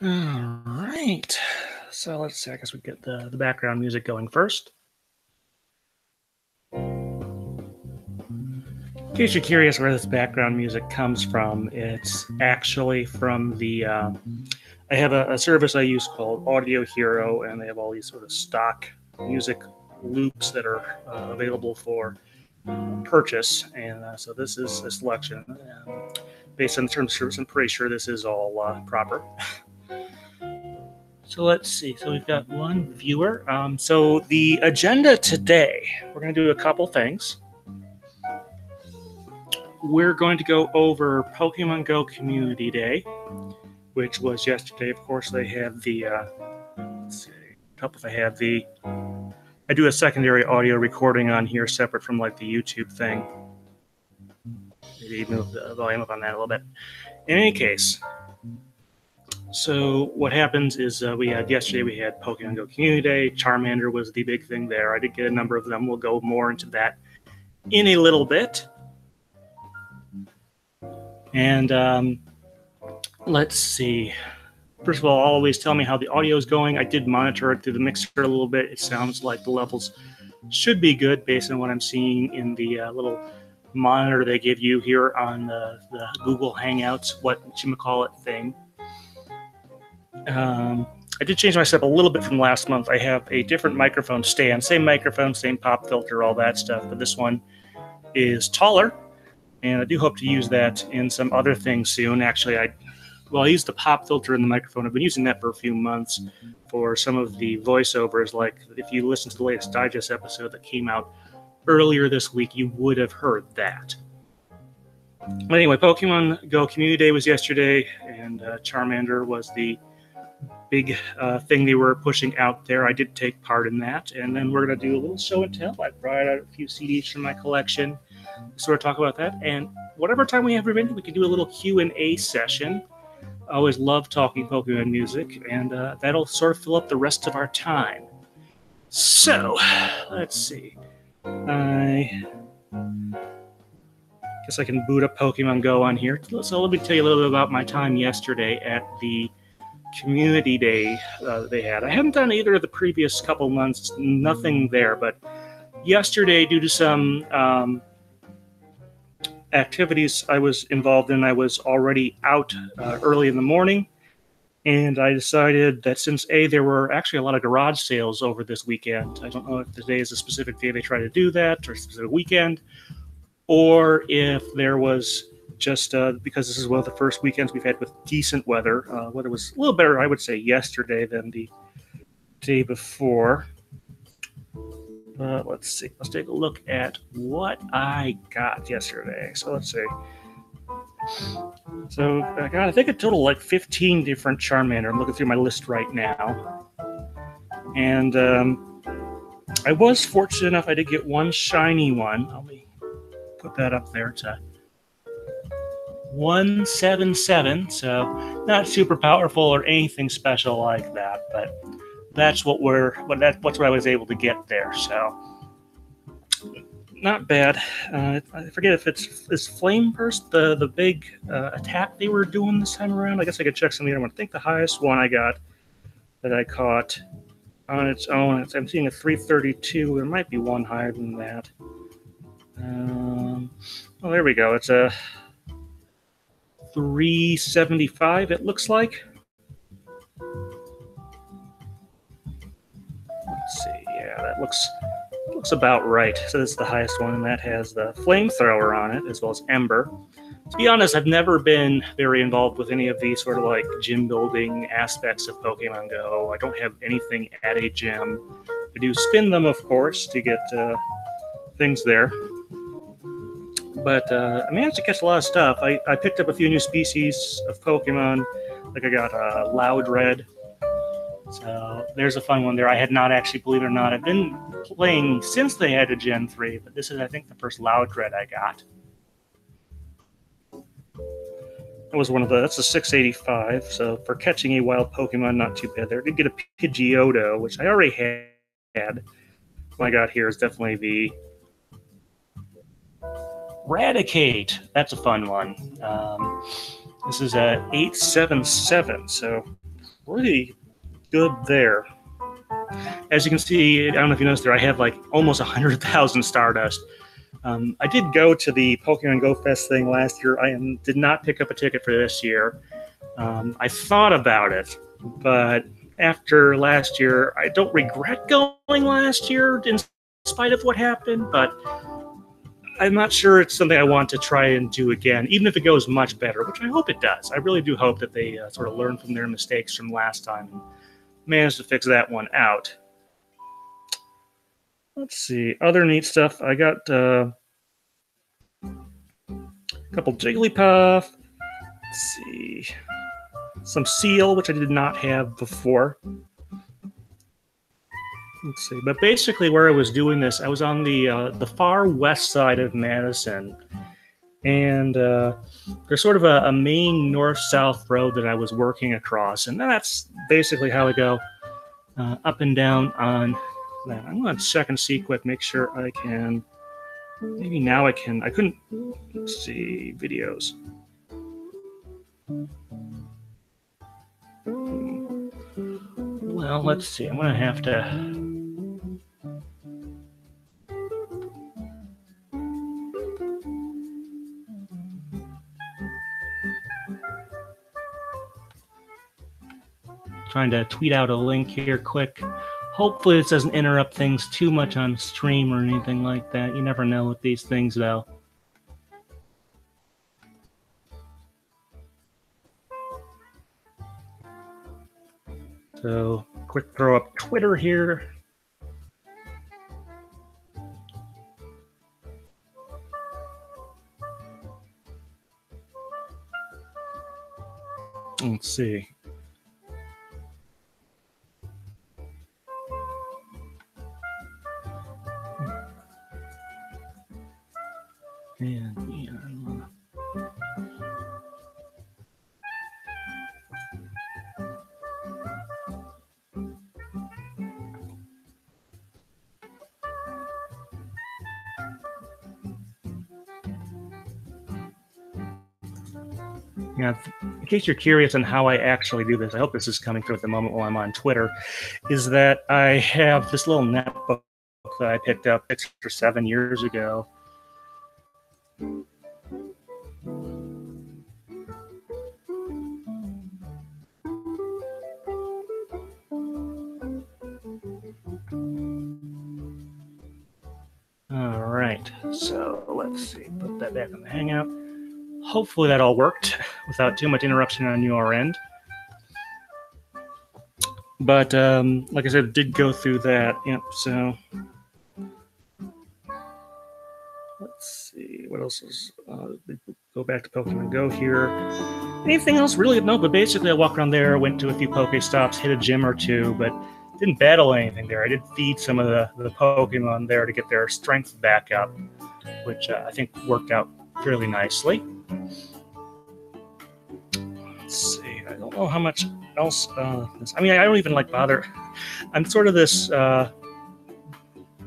All right. So let's see. I guess we get the background music going first. In case you're curious where this background music comes from, it's actually from the. I have a service I use called Audio Hero, and they have all these sort of stock music loops that are available for purchase. And so this is a selection. Based on the terms of service, I'm pretty sure this is all proper. So let's see. So we've got one viewer. So the agenda today, we're going to do a couple things. We're going to go over Pokemon Go Community Day, which was yesterday. Of course, they have the. Let's see. A couple. They have the. I do a secondary audio recording on here, separate from like the YouTube thing. Maybe move the volume up on that a little bit. In any case. So what happens is yesterday we had Pokemon Go Community Day. Charmander was the big thing there. I did get a number of them. We'll go more into that in a little bit. And let's see. First of all, always tell me how the audio is going. I did monitor it through the mixer a little bit. It sounds like the levels should be good based on what I'm seeing in the little monitor they give you here on the Google Hangouts, whatchamacallit thing. I did change my setup a little bit from last month. I have a different microphone stand, same microphone, same pop filter, all that stuff, but this one is taller, and I do hope to use that in some other things soon. Actually, I use the pop filter in the microphone. I've been using that for a few months for some of the voiceovers, like if you listen to the latest Digest episode that came out earlier this week, you would have heard that. But anyway, Pokemon Go Community Day was yesterday, and Charmander was the big thing they were pushing out there. I did take part in that, and then we're going to do a little show and tell. I brought out a few CDs from my collection, sort of talk about that, and whatever time we have remaining, we can do a little Q&A session. I always love talking Pokemon music, and that'll sort of fill up the rest of our time. So, let's see. I guess I can boot up Pokemon Go on here. So let me tell you a little bit about my time yesterday at the Community Day they had. I haven't done either of the previous couple months, nothing there, but yesterday, due to some activities I was involved in, I was already out early in the morning, and I decided that since there were actually a lot of garage sales over this weekend, I don't know if today is a specific day they try to do that, or a specific weekend, or if there was just because this is one of the first weekends we've had with decent weather. Weather was a little better, I would say, yesterday than the day before. Let's see. Let's take a look at what I got yesterday. So let's see. So I got, I think, a total like 15 different Charmander. I'm looking through my list right now. And I was fortunate enough, I did get one shiny one. Let me put that up there to 177, so not super powerful or anything special like that, but that's what I was able to get there, so not bad. I forget if it's Flame Burst, the big attack they were doing this time around. I guess I could check some of the other one. I think the highest one I got that I caught on its own, I'm seeing a 332. There might be one higher than that. Well, there we go. It's a 375, it looks like. Let's see. Yeah, that looks about right. So that's the highest one, and that has the flamethrower on it, as well as Ember. To be honest, I've never been very involved with any of these sort of like gym building aspects of Pokemon Go. I don't have anything at a gym. I do spin them, of course, to get things there. But I managed to catch a lot of stuff. I picked up a few new species of Pokemon. Like I got Loudred. So there's a fun one there. I had not actually, believe it or not, I've been playing since they had a Gen 3, but this is, I think, the first Loudred I got. That was that's a 685, so for catching a wild Pokemon, not too bad there. I did get a Pidgeotto, which I already had. What I got here is definitely the Raticate. That's a fun one. This is a 877, so pretty good there. As you can see, I don't know if you noticed there, I have like almost 100,000 Stardust. I did go to the Pokemon Go Fest thing last year. I did not pick up a ticket for this year. I thought about it, but after last year, I don't regret going last year in spite of what happened, but I'm not sure it's something I want to try and do again, even if it goes much better, which I hope it does. I really do hope that they sort of learn from their mistakes from last time and manage to fix that one out. Let's see, other neat stuff. I got a couple Jigglypuff. Let's see, some Seal, which I did not have before. Let's see, but basically where I was doing this, I was on the far west side of Madison, and there's sort of a main north-south road that I was working across, and that's basically how I go up and down on that. I'm going to check and see quick, make sure I can. Maybe now I can. I couldn't. Let's see, videos. Well, let's see. I'm going to have to. Trying to tweet out a link here quick. Hopefully this doesn't interrupt things too much on stream or anything like that. You never know with these things, though. So, quick throw up Twitter here. Let's see. And yeah. Yeah, in case you're curious on how I actually do this, I hope this is coming through at the moment while I'm on Twitter, is that I have this little netbook that I picked up 6 or 7 years ago. All right, so let's see, put that back on the Hangout. Hopefully that all worked without too much interruption on your end. But like I said, it did go through that. Yep, so let's see, what else is, go back to Pokemon Go here. Anything else? Really, no, but basically I walked around there, went to a few Pokestops, hit a gym or two, but didn't battle anything there. I did feed some of the Pokemon there to get their strength back up, which I think worked out fairly nicely. Let's see, I don't know how much else, I mean, I don't even like bother. I'm sort of this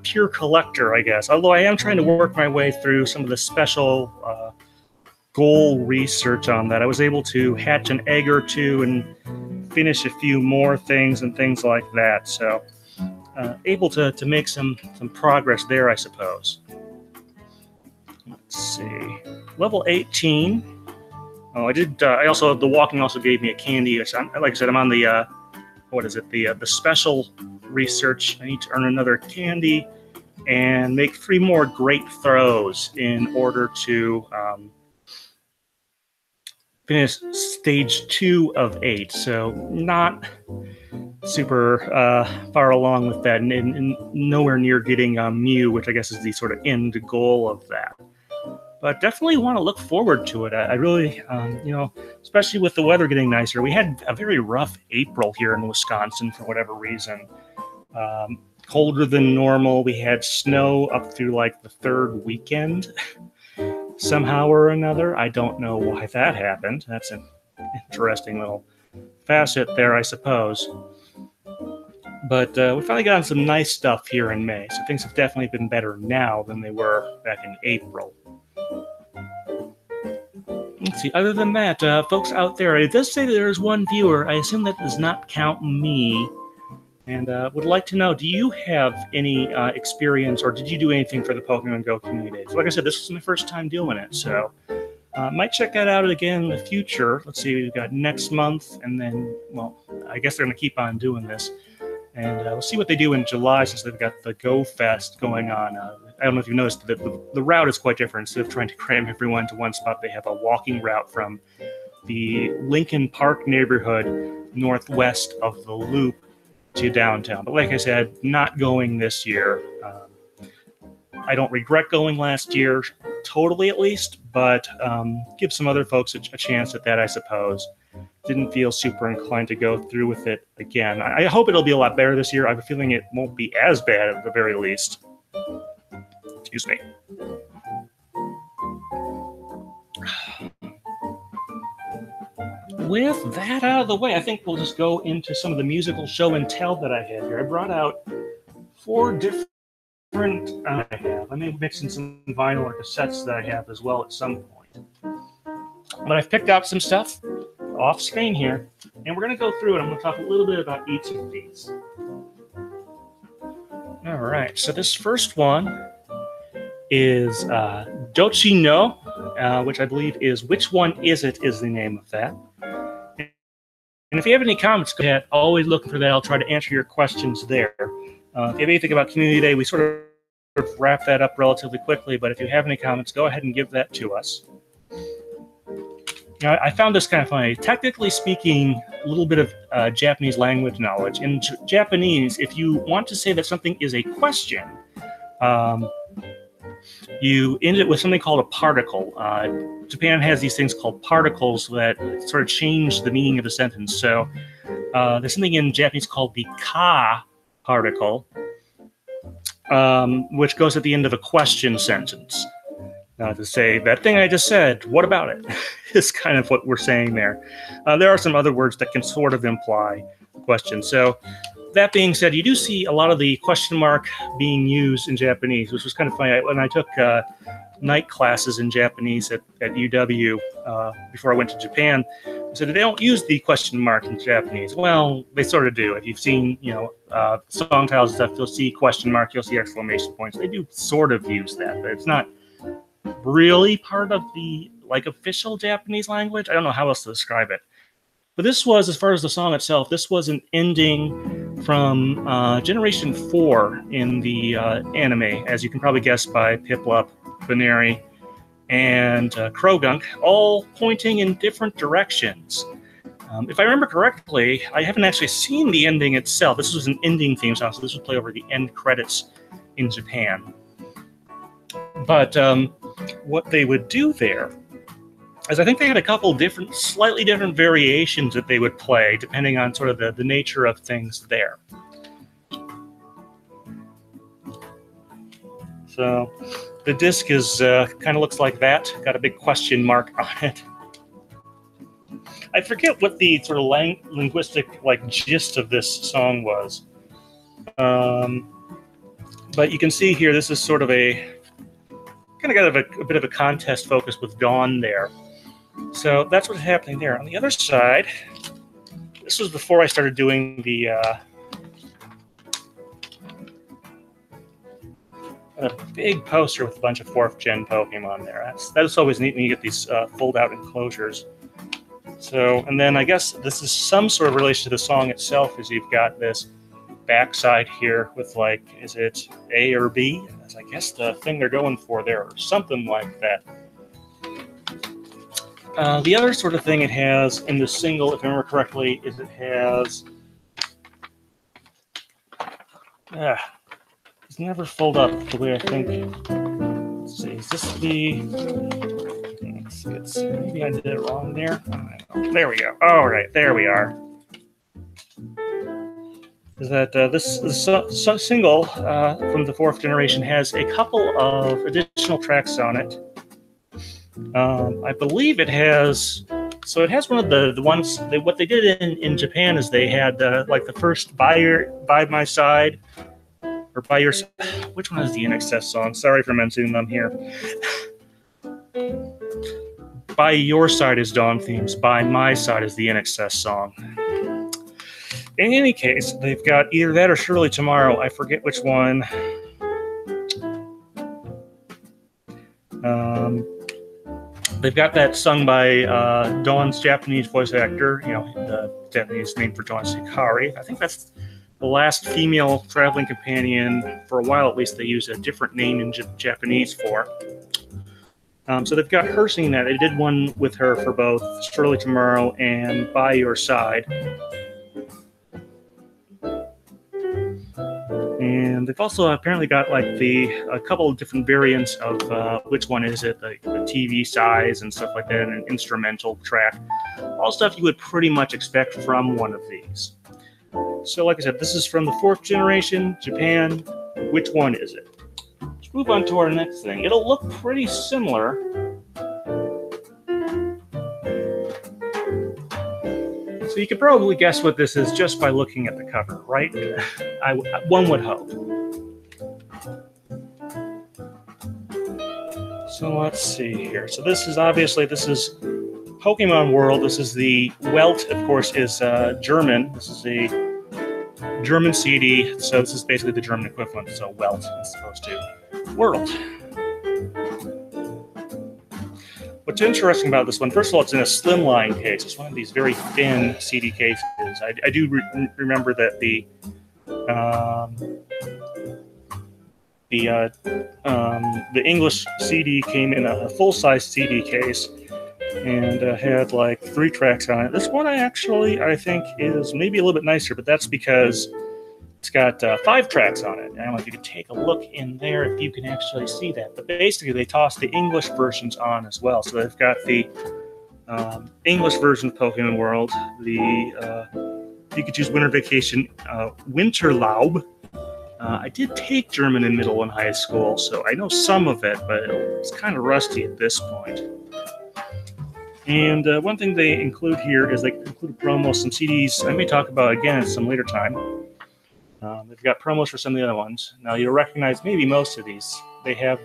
pure collector, I guess, although I am trying to work my way through some of the special goal research on that. I was able to hatch an egg or two and finish a few more things and things like that, so able to make some progress there, I suppose. Let's see, level 18. Oh, I did. I also, the walking also gave me a candy. Like I said, I'm on the what is it? The special research. I need to earn another candy and make 3 more great throws in order to finish stage 2 of 8. So not super far along with that, and nowhere near getting Mew, which I guess is the sort of end goal of that. But definitely want to look forward to it. I really, you know, especially with the weather getting nicer. We had a very rough April here in Wisconsin for whatever reason. Colder than normal. We had snow up through like the 3rd weekend somehow or another. I don't know why that happened. That's an interesting little facet there, I suppose. But we finally got some nice stuff here in May. So things have definitely been better now than they were back in April. Let's see. Other than that, folks out there, it does say that there is one viewer. I assume that does not count me. And would like to know, do you have any experience, or did you do anything for the Pokemon Go community days? Like I said, this is my first time doing it, so might check that out again in the future. Let's see, we've got next month, and then, well, I guess they're going to keep on doing this. And we'll see what they do in July, since they've got the Go Fest going on. I don't know if you've noticed that the route is quite different. Instead of trying to cram everyone to one spot, they have a walking route from the Lincoln Park neighborhood northwest of the Loop to downtown. But like I said, not going this year. I don't regret going last year, totally at least, but give some other folks a chance at that, I suppose. Didn't feel super inclined to go through with it again. I hope it'll be a lot better this year. I have a feeling it won't be as bad at the very least. Excuse me. With that out of the way, I think we'll just go into some of the musical show and tell that I have here. I brought out 4 different I may mix in some vinyl or cassettes that I have as well at some point. But I've picked out some stuff off screen here, and we're going to go through it. I'm going to talk a little bit about each of these. All right, so this first one is Dochi no, which I believe is Which One Is It is the name of that. And if you have any comments, go ahead. Always looking for that. I'll try to answer your questions there. If you have anything about Community Day, we sort of wrap that up relatively quickly, but if you have any comments, go ahead and give that to us. Now, I found this kind of funny. Technically speaking, a little bit of Japanese language knowledge. In Japanese, if you want to say that something is a question, you end it with something called a particle. Japan has these things called particles that sort of change the meaning of the sentence. So there's something in Japanese called the ka particle, which goes at the end of a question sentence. To say, that thing I just said, what about it? Is kind of what we're saying there. There are some other words that can sort of imply question. So that being said, you do see a lot of the question mark being used in Japanese, which was kind of funny. When I took night classes in Japanese at UW before I went to Japan, I said they don't use the question mark in Japanese. Well, they sort of do. If you've seen, song titles and stuff, you'll see question mark, you'll see exclamation points. They do sort of use that, but it's not really part of the official Japanese language. I don't know how else to describe it. But this was, as far as the song itself, this was an ending from Generation 4 in the anime, as you can probably guess by Piplup, Baneri, and Krogunk, all pointing in different directions. If I remember correctly, I haven't actually seen the ending itself. This was an ending theme song, so this would play over the end credits in Japan. But what they would do there is I think they had a couple different, slightly different variations that they would play depending on sort of the nature of things there. So the disc is kind of looks like that. Got a big question mark on it. I forget what the sort of linguistic gist of this song was. But you can see here, this is sort of kind of got a bit of a contest focus with Dawn there. So that's what's happening there. On the other side, this was before I started doing the a big poster with a bunch of 4th gen Pokemon there. That's always neat when you get these fold out enclosures. So, and then I guess this is some sort of relation to the song itself, is you've got this backside here with is it A or B? That's, I guess, the thing they're going for there, or something like that. The other sort of thing it has in the single, if I remember correctly, is it has it's never fold up the way I think. Let's see, is this the maybe I did it wrong there. There we go. All right, there we are. Is that this single from the 4th generation has a couple of additional tracks on it. I believe it has. So it has one of the ones. What they did in Japan is they had the first by my side, or by your. Which one is the NXS song? Sorry for mentioning them here. By Your Side is Dawn Themes. By My Side is the INXS song. In any case, they've got either that or Surely Tomorrow. I forget which one. They've got that sung by Dawn's Japanese voice actor, the Japanese name for Dawn is Hikari. I think that's the last female traveling companion. For a while, at least, they used a different name in Japanese for. So they've got her singing that. They did one with her for both Surely Tomorrow and By Your Side. And they've also apparently got like a couple of different variants of which one is it, like the TV size and stuff like that, and an instrumental track. All stuff you would pretty much expect from one of these. So like I said, this is from the 4th generation, Japan. Which one is it? Let's move on to our next thing. It'll look pretty similar. So you could probably guess what this is just by looking at the cover, right? One would hope. So let's see here. So this is Pokemon World. This is the Welt, of course, is German. This is a German CD, so this is basically the German equivalent. So Welt as opposed to World. What's interesting about this one, first of all, it's in a slimline case. It's one of these very thin CD cases. I do remember that the English CD came in a full-size CD case and had like 3 tracks on it. This one I think is maybe a little bit nicer, but that's because it's got 5 tracks on it. I don't know if you could take a look in there if you can actually see that. But basically, they tossed the English versions on as well. So they've got the English version of Pokemon World, the Pikachu's Winter Vacation, Winterlaub. I did take German in middle and high school, so I know some of it, but it's kind of rusty at this point. And one thing they include here is they include promos, some CDs I may talk about again at some later time. They've got promos for some of the other ones. Now, you'll recognize maybe most of these. They have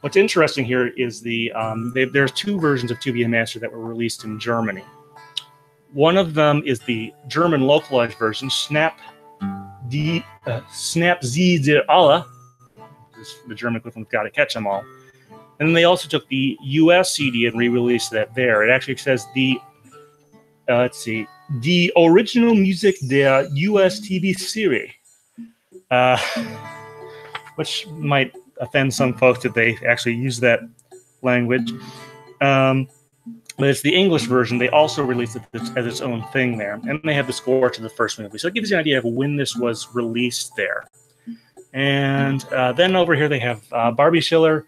what's interesting here is there's 2 versions of 2BM Master that were released in Germany. One of them is the German localized version, Snap Sie der Alle. The German equivalent, Gotta Catch 'Em All. And then they also took the US CD and re-released that there. It actually says Die Original Musik der US TV Serie, which might offend some folks that they actually use that language. But it's the English version. They also released it as its own thing there. And they have the score to the first movie. So it gives you an idea of when this was released there. And then over here they have Barbie Schiller,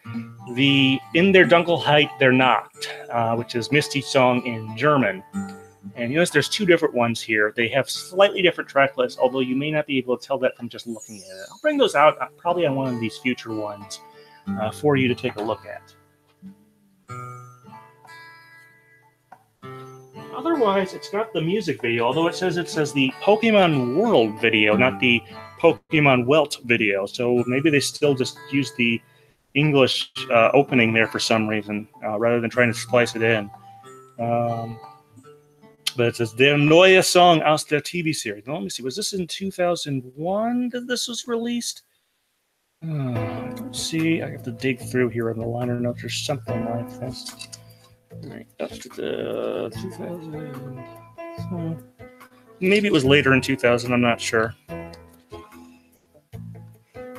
the In der Dunkelheit der Nacht, which is Misty Song in German. And you notice there's 2 different ones here. They have slightly different track lists, although you may not be able to tell that from just looking at it. I'll bring those out probably on one of these future ones for you to take a look at. Otherwise, it's got the music video, although it says the Pokemon World video, not the Pokemon Welt video. So maybe they still just use the English opening there for some reason, rather than trying to splice it in. But it says Der neue Song aus der TV-Serie. Now, let me see. Was this in 2001 that this was released? I don't see. I have to dig through here on the liner notes or something like this. All right, up to the 2000. Maybe it was later in 2000. I'm not sure. Well,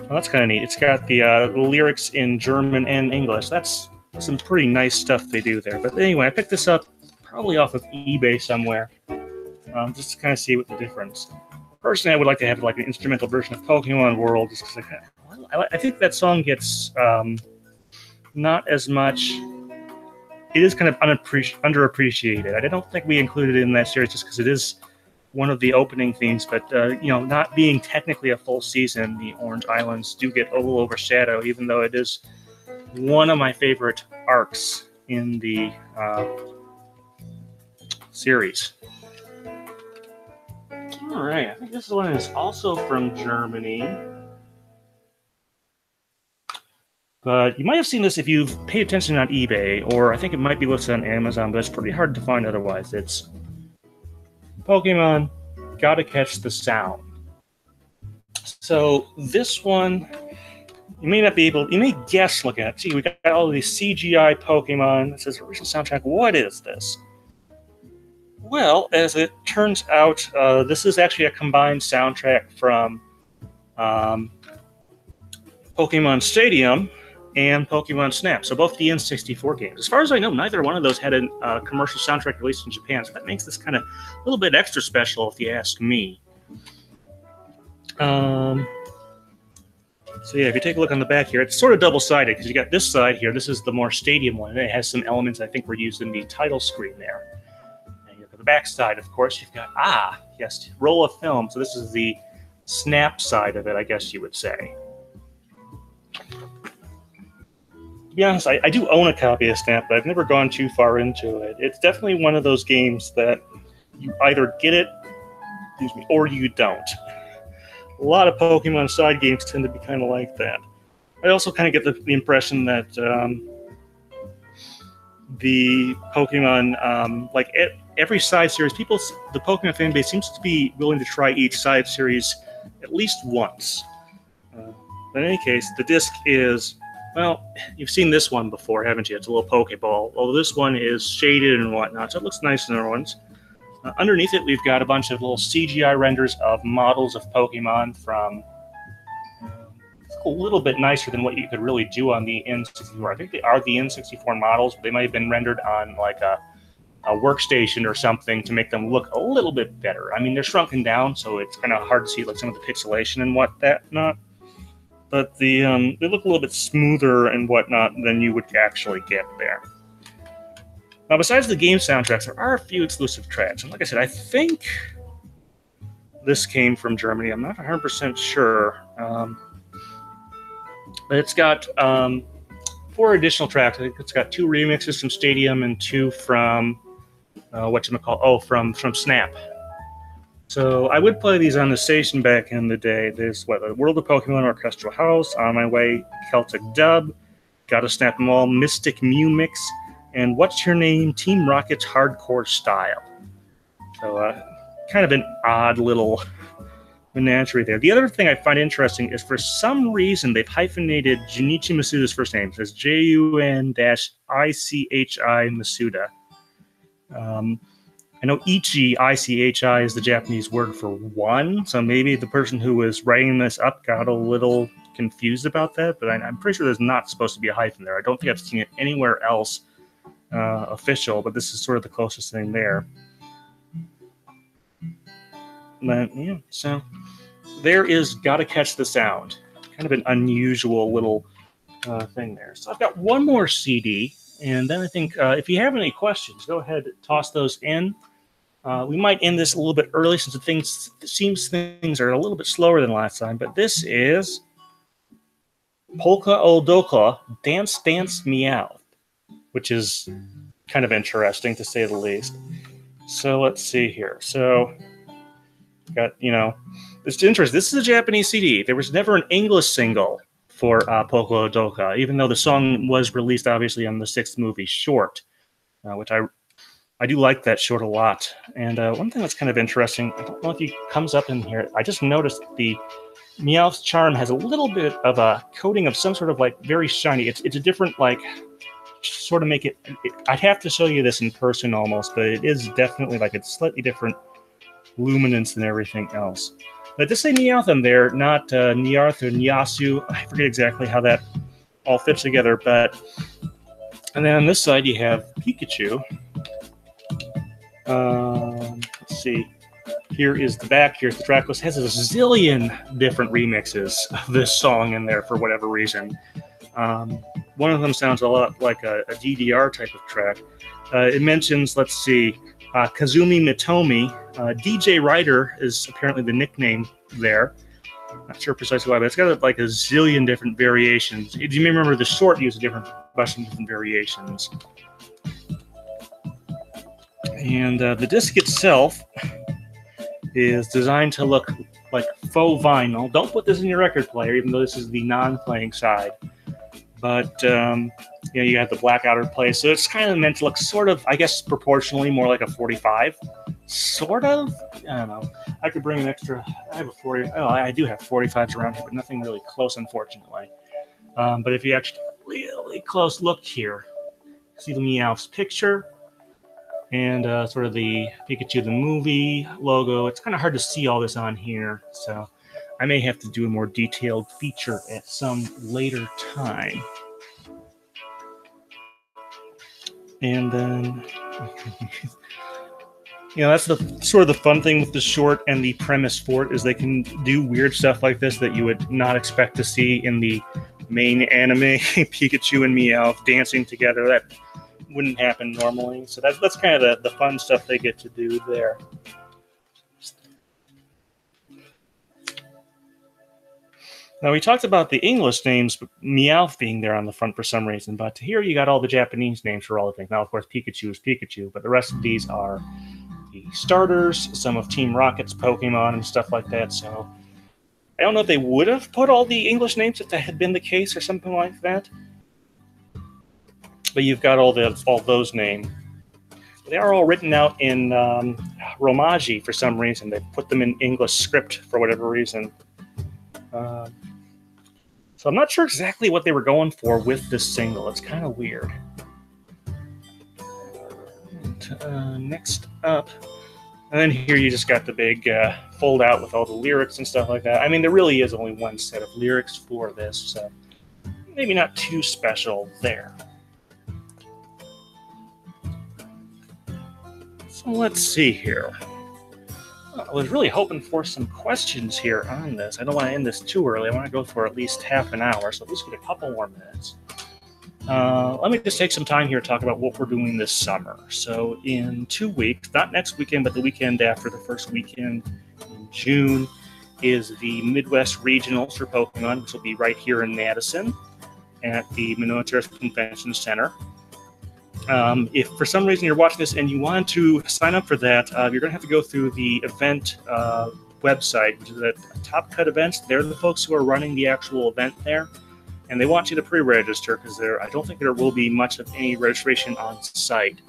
that's kind of neat. It's got the lyrics in German and English. That's some pretty nice stuff they do there. But anyway, I picked this up probably off of eBay somewhere, just to kind of see what the difference. Personally, I would like to have like an instrumental version of Pokemon World, just because I think that song gets not as much. It is kind of underappreciated. I don't think we included it in that series just because it is one of the opening themes, but not being technically a full season, the Orange Islands do get a little overshadowed, even though it is one of my favorite arcs in the series. All right, I think this one is also from Germany, But you might have seen this if you've paid attention on eBay, or I think it might be listed on Amazon, but it's pretty hard to find otherwise. It's Pokemon Gotta Catch the Sound. So this one, you may not be able, you may guess looking at it. See, we got all these CGI Pokemon. It says original soundtrack. What is this? Well, as it turns out, this is actually a combined soundtrack from Pokemon Stadium and Pokemon Snap. So both the N64 games. As far as I know, neither one of those had a commercial soundtrack released in Japan. So that makes this kind of a little bit extra special, if you ask me. So yeah, if you take a look on the back here, it's sort of double-sided because you got this side here. This is the more Stadium one. And it has some elements I think were used in the title screen there. And you look at the back side, of course, you've got, yes, roll of film. So this is the Snap side of it, I guess you would say. To be honest, I do own a copy of Snap, but I've never gone too far into it. It's definitely one of those games that you either get it, or you don't. A lot of Pokemon side games tend to be kind of like that. I also kind of get the impression that the Pokemon, like every side series, the Pokemon fan base seems to be willing to try each side series at least once. But in any case, the disc is, well, you've seen this one before, haven't you? It's a little Pokeball. Although this one is shaded and whatnot, so it looks nice in other ones. Underneath it, we've got a bunch of little CGI renders of models of Pokemon from a little bit nicer than what you could really do on the N64. I think they are the N64 models, but they might have been rendered on like a workstation or something to make them look a little bit better. I mean, they're shrunken down, so it's kind of hard to see like some of the pixelation and whatnot. But they look a little bit smoother and whatnot than you would actually get there. Now, besides the game soundtracks, there are a few exclusive tracks. And like I said, I think this came from Germany. I'm not 100% sure. But it's got 4 additional tracks. I think it's got 2 remixes from Stadium and 2 from, from Snap. So I would play these on the station back in the day. There's the World of Pokemon Orchestral House, On My Way, Celtic Dub, Gotta Snap 'Em All, Mystic Mew Mix, and What's Your Name, Team Rocket's Hardcore Style. So kind of an odd little menagerie there. The other thing I find interesting is for some reason they've hyphenated Junichi Masuda's first name. It says Jun-ICHI Masuda. I know Ichi, ICHI, is the Japanese word for one, so maybe the person who was writing this up got a little confused about that, but I'm pretty sure there's not supposed to be a hyphen there. I don't think I've seen it anywhere else official, but this is sort of the closest thing there. But yeah, so there is Gotta Catch the Sound. Kind of an unusual little thing there. So I've got one more CD, and then I think if you have any questions, go ahead and toss those in. We might end this a little bit early since things are a little bit slower than last time, but this is Polka o Doka, Dance Dance Meow, which is kind of interesting to say the least. So let's see here. So got, it's interesting. This is a Japanese CD. There was never an English single for Polka o Doka, even though the song was released obviously on the 6th movie Short, which I do like that short a lot. And one thing that's kind of interesting, I don't know if it comes up in here, I just noticed the Meowth's charm has a little bit of a coating of some sort of like very shiny. It's a different like sort of make it. I'd have to show you this in person almost, but it is definitely like it's slightly different luminance than everything else. But just say Meowth in there, not Niarth or Nyasu. I forget exactly how that all fits together, but and then on this side you have Pikachu. Let's see. Here is the back. Here's the track list. It has a zillion different remixes of this song in there for whatever reason. One of them sounds a lot like a DDR type of track. It mentions, let's see, Kazumi Mitomi. DJ Ryder is apparently the nickname there. Not sure precisely why, but it's got like a zillion different variations. You may remember the short used a bunch of different variations. And the disc itself is designed to look like faux vinyl. Don't put this in your record player, even though this is the non-playing side. But you have the black outer plate, so it's kind of meant to look sort of, I guess, proportionally more like a 45, sort of. I don't know. I could bring an extra. I have a 40. Oh, I do have 45s around here, but nothing really close, unfortunately. But if you actually really close look here, see the Meowth's picture and sort of the Pikachu the movie logo. It's kind of hard to see all this on here, so I may have to do a more detailed feature at some later time. And then, that's the sort of the fun thing with the short and the premise for it is they can do weird stuff like this that you would not expect to see in the main anime, Pikachu and Meowth dancing together. That wouldn't happen normally. So that's kind of the fun stuff they get to do there. Now, we talked about the English names, Meowth being there on the front for some reason, but here you got all the Japanese names for all the things. Now, of course, Pikachu is Pikachu, but the rest of these are the starters, some of Team Rocket's Pokemon and stuff like that. So I don't know if they would have put all the English names if that had been the case or something like that. But you've got all those names. They are all written out in Romaji for some reason. They put them in English script for whatever reason. So I'm not sure exactly what they were going for with this single. It's kind of weird. And, next up, and then here you just got the big fold out with all the lyrics and stuff like that. I mean, there really is only one set of lyrics for this, so maybe not too special there. So let's see here. I was really hoping for some questions here on this. I don't want to end this too early. I want to go for at least half an hour, so at least get a couple more minutes. Let me just take some time here to talk about what we're doing this summer. So in 2 weeks, not next weekend, but the weekend after, the first weekend in June, is the Midwest Regionals for Pokemon, which will be right here in Madison at the Minoa Terrace Convention Center. If for some reason you're watching this and you want to sign up for that, you're going to have to go through the event website, which is at Top Cut Events. They're the folks who are running the actual event there, and they want you to pre-register because I don't think there will be much of any registration on site.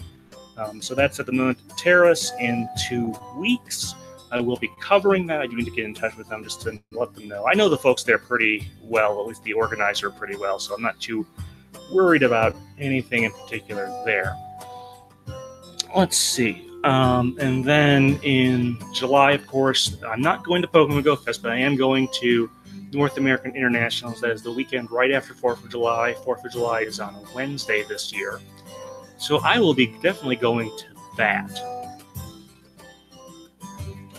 So that's at the Minoa Terrace in 2 weeks. I will be covering that. I do need to get in touch with them just to let them know. I know the folks there pretty well, at least the organizer pretty well, so I'm not too worried about anything in particular there. Let's see. And then in July, of course, I'm not going to Pokemon Go Fest, but I am going to North American Internationals. That is the weekend right after 4th of July. 4th of July is on a Wednesday this year. So I will be definitely going to that.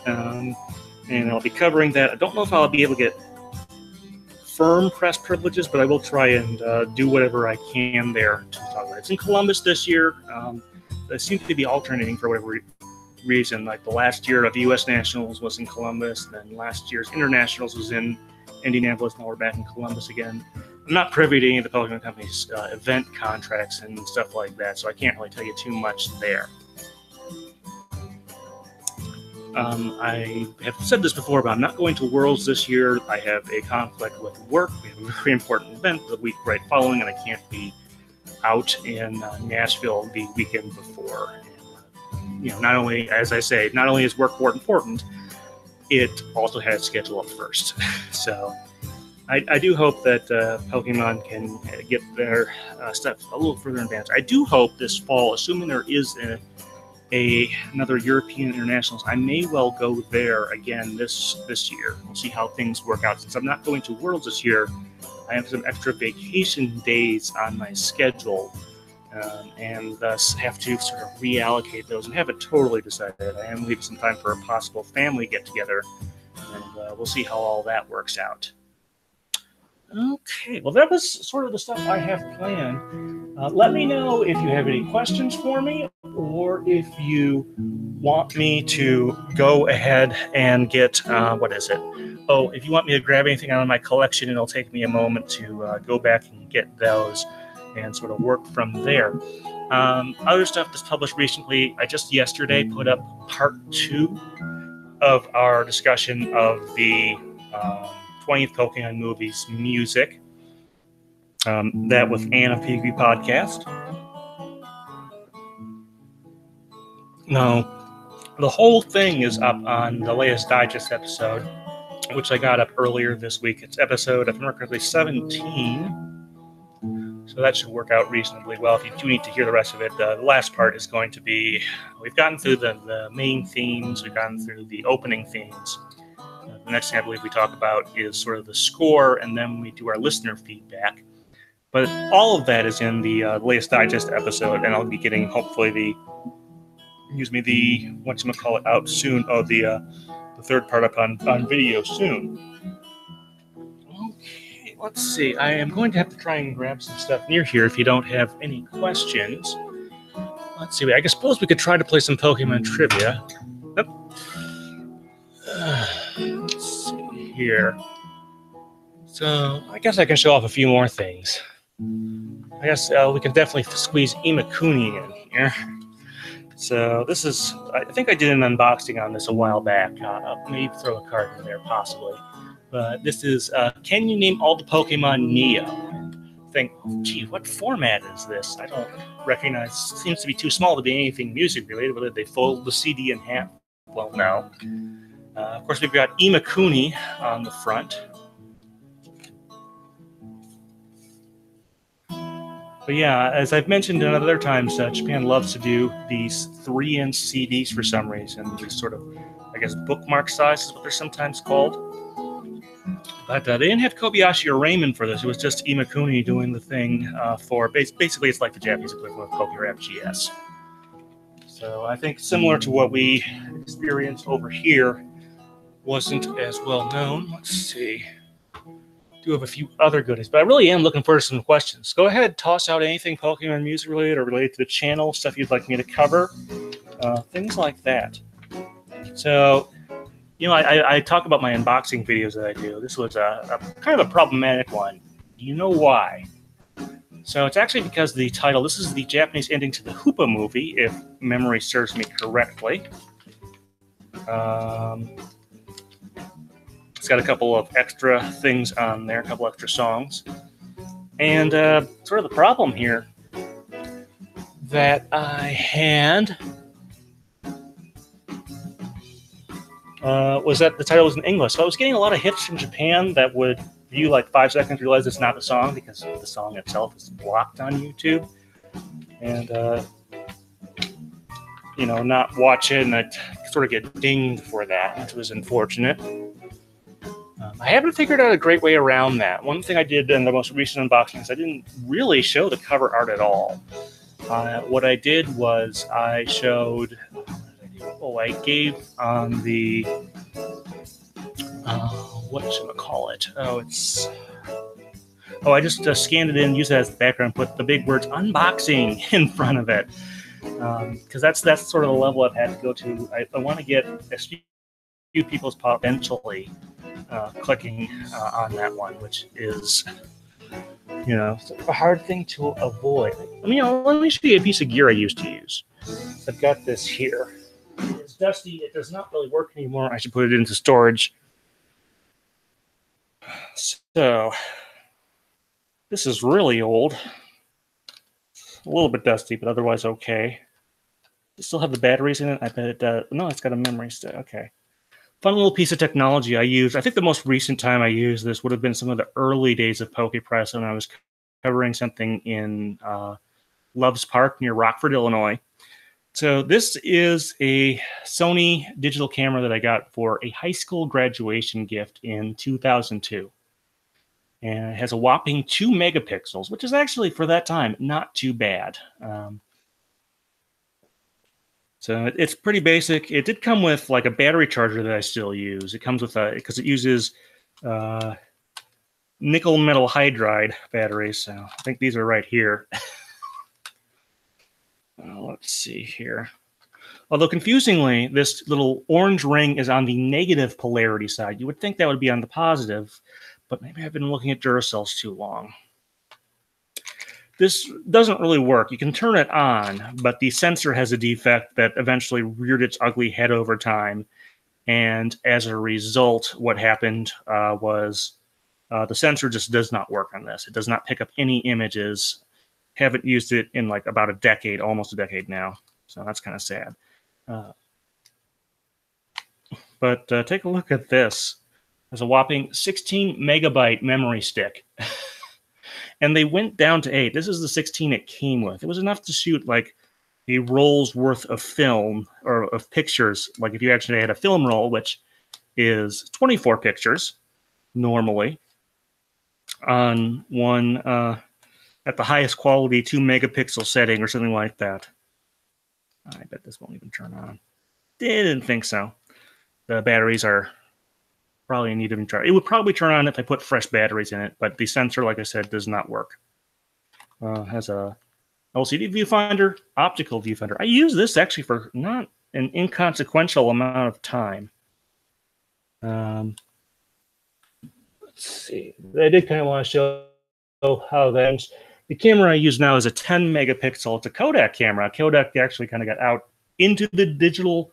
And I'll be covering that. I don't know if I'll be able to get firm press privileges, but I will try and do whatever I can there to talk about it. It's in Columbus this year. They seem to be alternating for whatever reason. Like the last year of the U.S. Nationals was in Columbus, then last year's Internationals was in Indianapolis, now we're back in Columbus again. I'm not privy to any of the Pokemon Company's event contracts and stuff like that, so I can't really tell you too much there. I have said this before, but I'm not going to Worlds this year. I have a conflict with work. We have a very important event the week right following, and I can't be out in Nashville the weekend before. And, not only, as I say, not only is work important, it also has schedule up first. So I do hope that Pokemon can get their stuff a little further in advance. I do hope this fall, assuming there is another European Internationals, I may well go there again this year. We'll see how things work out. Since I'm not going to Worlds this year, I have some extra vacation days on my schedule, and thus have to sort of reallocate those and haven't totally decided. I am leaving some time for a possible family get-together, and we'll see how all that works out. Okay, well, that was sort of the stuff I have planned. Let me know if you have any questions for me, or if you want me to go ahead and get, if you want me to grab anything out of my collection, it'll take me a moment to go back and get those and sort of work from there. Other stuff that's published recently, I just yesterday put up part 2 of our discussion of the 20th Pokemon movie's music. That with Anna PV Podcast. Now, the whole thing is up on the latest digest episode, which I got up earlier this week. It's episode, if I'm not correctly, 17. So that should work out reasonably well. If you do need to hear the rest of it, the last part is going to be, we've gotten through the main themes, we've gotten through the opening themes. The next thing I believe we talk about is sort of the score, and then we do our listener feedback. But all of that is in the latest digest episode, and I'll be getting hopefully the whatchamacallit out soon. Oh, the third part up on video soon. Okay, let's see. I am going to have to try and grab some stuff near here if you don't have any questions. Let's see. I suppose we could try to play some Pokemon trivia. Yep. Let's see here. So I guess I can show off a few more things. I guess we can definitely squeeze Imakuni in here. So this is, I think I did an unboxing on this a while back. Maybe throw a card in there, possibly. But this is, can you name all the Pokemon Neo? Think, gee, what format is this? I don't recognize. It seems to be too small to be anything music related. Whether they fold the CD in half? Well, no. Of course, we've got Imakuni on the front. But yeah, as I've mentioned in other times, Japan loves to do these 3-inch CDs for some reason. These sort of, I guess, bookmark size is what they're sometimes called. But they didn't have Kobayashi or Raymond for this. It was just Imakuni doing the thing for, basically it's like the Japanese equivalent of Pokérap GS. So I think similar to what we experienced over here, wasn't as well known. Let's see. Do have a few other goodies, but I really am looking forward to some questions. Go ahead, toss out anything Pokemon music related or related to the channel, stuff you'd like me to cover, things like that. So, you know, I talk about my unboxing videos that I do. This was a kind of a problematic one. Do you know why? So it's actually because the title, this is the Japanese ending to the Hoopa movie, if memory serves me correctly. It's got a couple of extra things on there, a couple extra songs. And sort of the problem here that I had was that the title was in English. So I was getting a lot of hits from Japan that would view like 5 seconds, realize it's not the song because the song itself is blocked on YouTube. And, you know, not watch it, and I'd sort of get dinged for that, which was unfortunate. I haven't figured out a great way around that. One thing I did in the most recent unboxing is I didn't really show the cover art at all. What I did was I showed, I gave on the, whatchamacallit? I just scanned it in, used it as the background, put the big words unboxing in front of it. Because that's sort of the level I've had to go to. I want to get as few people as possible eventually clicking on that one, which is, you know, a hard thing to avoid. I mean, let me show you a piece of gear I used to use. I've got this here. It's dusty. It does not really work anymore. I should put it into storage. So this is really old. A little bit dusty, but otherwise okay. Does it still have the batteries in it? I bet it does. No, it's got a memory stick. Okay. Fun little piece of technology I used. I think the most recent time I used this would have been some of the early days of Pokepress when I was covering something in Loves Park near Rockford, Illinois. So this is a Sony digital camera that I got for a high school graduation gift in 2002. And it has a whopping 2 megapixels, which is actually, for that time, not too bad. So it's pretty basic. It did come with like a battery charger that I still use. It comes with because it uses nickel metal hydride batteries. So I think these are right here. Let's see here. Although confusingly, this little orange ring is on the negative polarity side. You would think that would be on the positive, but maybe I've been looking at Duracells too long. This doesn't really work. You can turn it on, but the sensor has a defect that eventually reared its ugly head over time. And as a result, what happened was The sensor just does not work on this. It does not pick up any images. Haven't used it in like about a decade, almost a decade now. So that's kind of sad. But take a look at this. There's a whopping 16 megabyte memory stick. And they went down to 8. This is the 16 it came with. It was enough to shoot like a roll's worth of film or of pictures. Like if you actually had a film roll, which is 24 pictures normally on one at the highest quality 2 megapixel setting or something like that. I bet this won't even turn on. Didn't think so. The batteries are probably in need of a charge. It would probably turn on if I put fresh batteries in it, but the sensor, like I said, does not work. Has a LCD viewfinder, optical viewfinder. I use this actually for not an inconsequential amount of time. Let's see. I did kind of want to show how that. The camera I use now is a 10 megapixel. It's a Kodak camera. Kodak actually kind of got out into the digital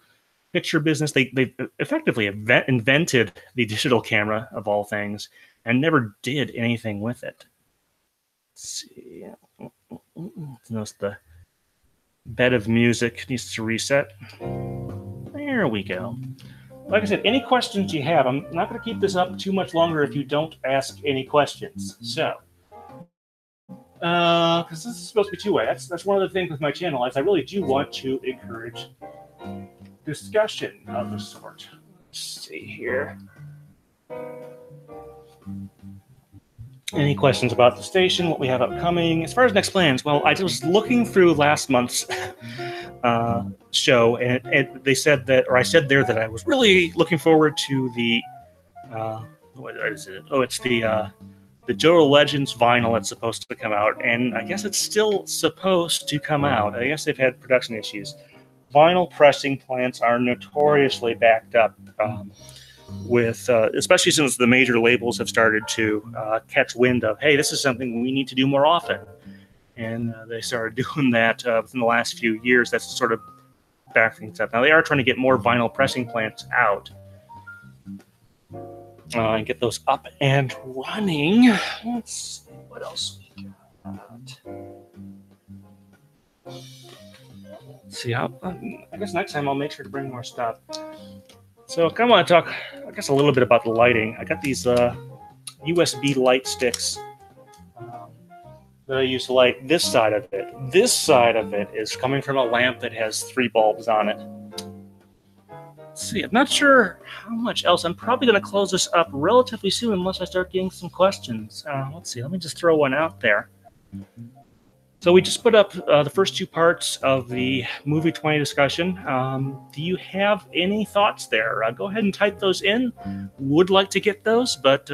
picture business. They effectively invented the digital camera of all things and never did anything with it. Let's see. Notice the bed of music needs to reset. There we go. Like I said, any questions you have, I'm not going to keep this up too much longer if you don't ask any questions. So, because this is supposed to be two-way. That's one of the things with my channel is I really do want to encourage discussion of the sort. Let's see here. Any questions about the station, what we have upcoming? As far as next plans, well, I was looking through last month's show, and they said that, or I said there that I was really looking forward to the, what is it? Oh, it's the Johto Legends vinyl that's supposed to come out, and I guess it's still supposed to come out. I guess they've had production issues. Vinyl pressing plants are notoriously backed up with, especially since the major labels have started to catch wind of, hey, this is something we need to do more often. And they started doing that within the last few years. That's sort of back things up. Now, they are trying to get more vinyl pressing plants out and get those up and running. Let's see what else we got. Let's see, I guess next time I'll make sure to bring more stuff. So I kind of want to talk, I guess, a little bit about the lighting. I got these USB light sticks that I use to light this side of it. This side of it is coming from a lamp that has 3 bulbs on it. Let's see, I'm not sure how much else. I'm probably going to close this up relatively soon unless I start getting some questions. Let's see, let me just throw one out there. So we just put up the first 2 parts of the Movie 20 discussion. Do you have any thoughts there? Go ahead and type those in. Would like to get those, but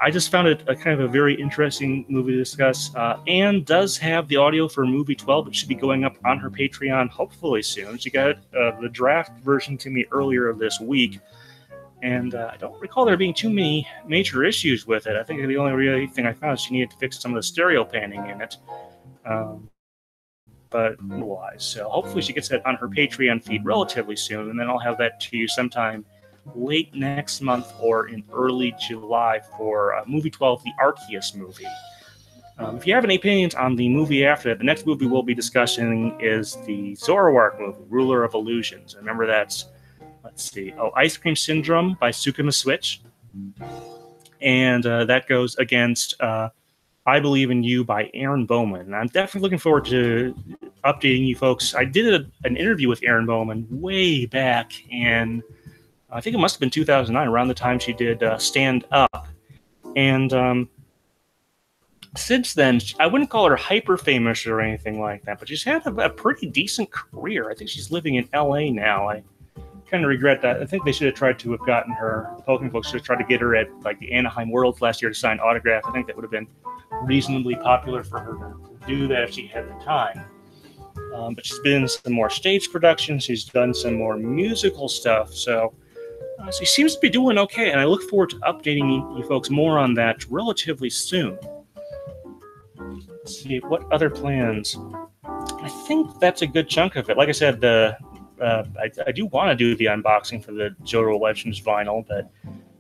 I just found it a kind of a very interesting movie to discuss. Anne does have the audio for Movie 12. It should be going up on her Patreon hopefully soon. She got the draft version to me earlier this week. And I don't recall there being too many major issues with it. I think the only real thing I found is she needed to fix some of the stereo panning in it. But otherwise, so hopefully she gets that on her Patreon feed relatively soon, and then I'll have that to you sometime late next month or in early July for Movie 12, the Arceus movie. If you have any opinions on the movie after that, the next movie we'll be discussing is the Zoroark movie, Ruler of Illusions. Remember that's... Let's see. Oh, Ice Cream Syndrome by Sukima Switch. And that goes against I Believe in You by Aaron Bowman. And I'm definitely looking forward to updating you folks. I did an interview with Aaron Bowman way back in, I think it must have been 2009, around the time she did Stand Up. And since then, I wouldn't call her hyper famous or anything like that, but she's had a pretty decent career. I think she's living in LA now. I kind of regret that. I think they should have tried to have gotten her, Pokemon folks should have tried to get her at like the Anaheim Worlds last year to sign autograph. I think that would have been reasonably popular for her to do that if she had the time. But she's been in some more stage productions. She's done some more musical stuff. So she seems to be doing okay. And I look forward to updating you folks more on that relatively soon. Let's see, what other plans? I think that's a good chunk of it. Like I said, I do want to do the unboxing for the Johto Legends vinyl, but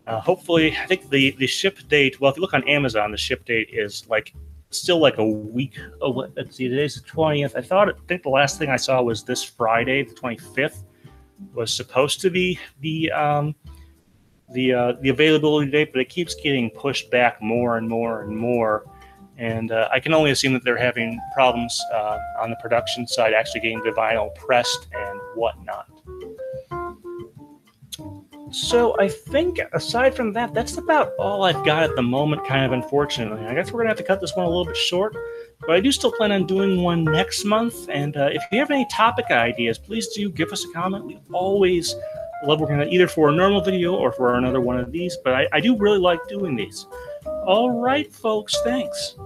Hopefully, I think the ship date. Well, if you look on Amazon, the ship date is like still like a week. Oh, let's see. Today's the 20th. I think the last thing I saw was this Friday, the 25th, was supposed to be the availability date, but it keeps getting pushed back more and more and more. And I can only assume that they're having problems on the production side, actually getting the vinyl pressed and whatnot. So I think aside from that, that's about all I've got at the moment, kind of unfortunately. I guess we're going to have to cut this one a little bit short, but I do still plan on doing one next month. And if you have any topic ideas, please do give us a comment. We always love working on it, either for a normal video or for another one of these, but I do really like doing these. All right, folks, thanks.